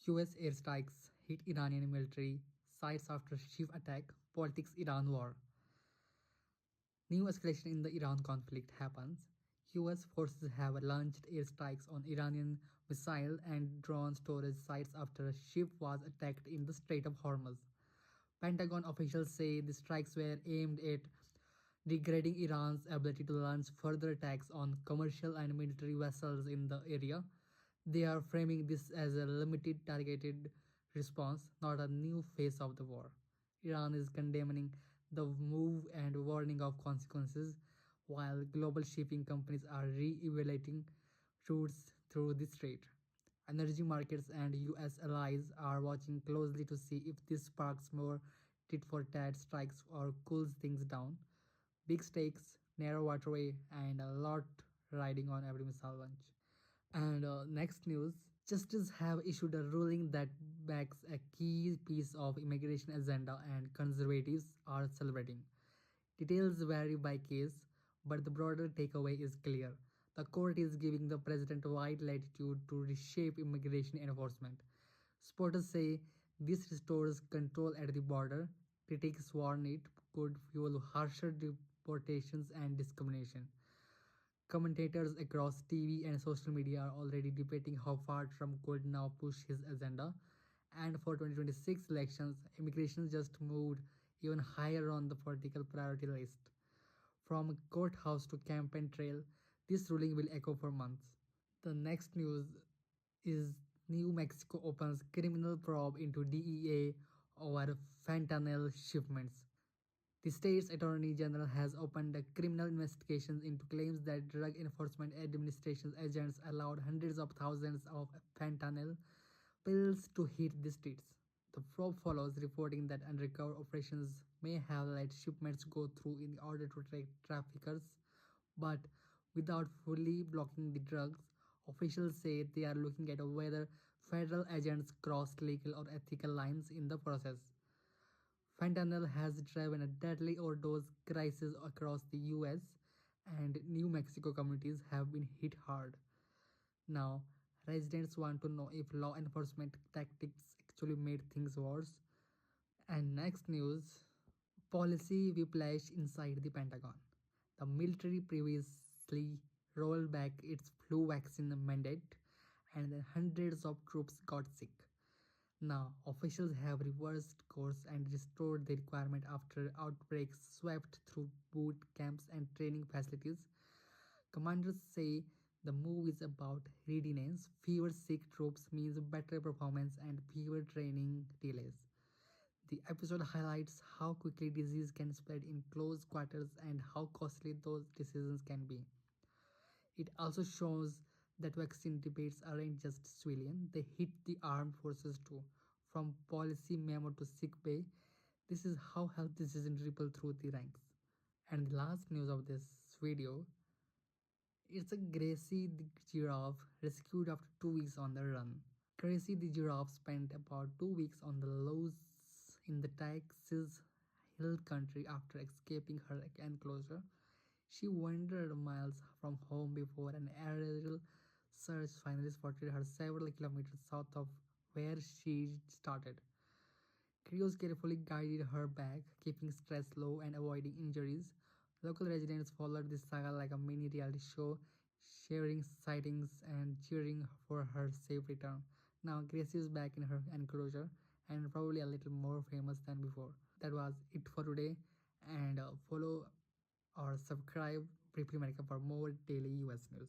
US airstrikes hit Iranian military sites after Shiv attack, politics Iran war. New escalation in the Iran conflict happens. US forces have launched airstrikes on Iranian missile and drone storage sites after a ship was attacked in the Strait of Hormuz. Pentagon officials say the strikes were aimed at degrading Iran's ability to launch further attacks on commercial and military vessels in the area. They are framing this as a limited targeted response, not a new phase of the war. Iran is condemning the move and warning of consequences, while global shipping companies are re-evaluating routes through the strait. Energy markets and US allies are watching closely to see if this sparks more tit for tat strikes or cools things down. Big stakes, narrow waterway, and a lot riding on every missile launch. And next news, justices have issued a ruling that backs a key piece of immigration agenda and conservatives are celebrating. Details vary by case, but the broader takeaway is clear. The court is giving the president wide latitude to reshape immigration enforcement. Supporters say this restores control at the border. Critics warn it could fuel harsher deportations and discrimination. Commentators across TV and social media are already debating how far Trump could now push his agenda. And for 2026 elections, immigration just moved even higher on the political priority list. From courthouse to campaign trail, this ruling will echo for months. The next news is New Mexico opens criminal probe into DEA over fentanyl shipments. The state's attorney general has opened a criminal investigation into claims that Drug Enforcement Administration agents allowed hundreds of thousands of fentanyl pills to hit the streets. The probe follows reporting that undercover operations may have let shipments go through in order to track traffickers, but without fully blocking the drugs. Officials say they are looking at whether federal agents crossed legal or ethical lines in the process. Fentanyl has driven a deadly overdose crisis across the US, and New Mexico communities have been hit hard. Now, residents want to know if law enforcement tactics actually made things worse. And next news, policy whiplash inside the Pentagon. The military previously rolled back its flu vaccine mandate, and then hundreds of troops got sick. Now, officials have reversed course and restored the requirement after outbreaks swept through boot camps and training facilities. Commanders say the move is about readiness. Fewer sick troops means better performance and fewer training delays. The episode highlights how quickly disease can spread in close quarters and how costly those decisions can be. It also shows that vaccine debates aren't just civilian, they hit the armed forces too. From policy memo to sick bay, this is how health decisions ripple through the ranks. And the last news of this video, it's a Gracie the giraffe rescued after 2 weeks on the run. Gracie the giraffe spent about 2 weeks on the loose in the Texas hill country after escaping her enclosure. She wandered miles from home before an aerial search finally spotted her several kilometers south of where she started. Crews carefully guided her back, keeping stress low and avoiding injuries. Local residents followed this saga like a mini reality show, sharing sightings and cheering for her safe return. Now, Gracie is back in her enclosure and probably a little more famous than before. That was it for today, and follow or subscribe Briefly America for more daily US news.